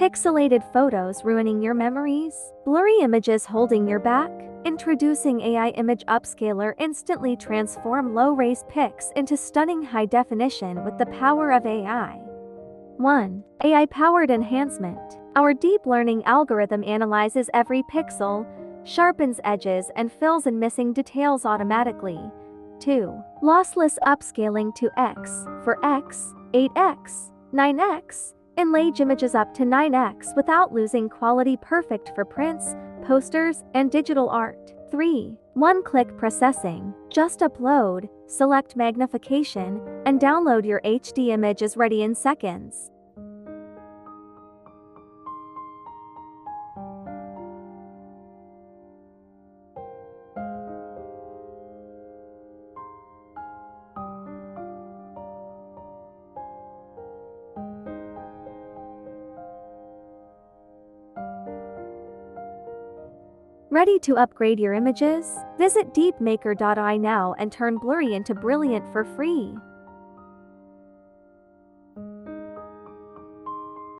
Pixelated photos ruining your memories? Blurry images holding your back? Introducing AI Image Upscaler instantly transform low-res pics into stunning high definition with the power of AI. 1. AI-powered enhancement. Our deep learning algorithm analyzes every pixel, sharpens edges and fills in missing details automatically. 2. Lossless upscaling to X for X, 8x, 9x. Enlarge images up to 9x without losing quality, perfect for prints, posters, and digital art. 3. One-click processing. Just upload, select magnification, and download your HD image is ready in seconds. Ready to upgrade your images? Visit DeepMaker.ai now and turn blurry into brilliant for free.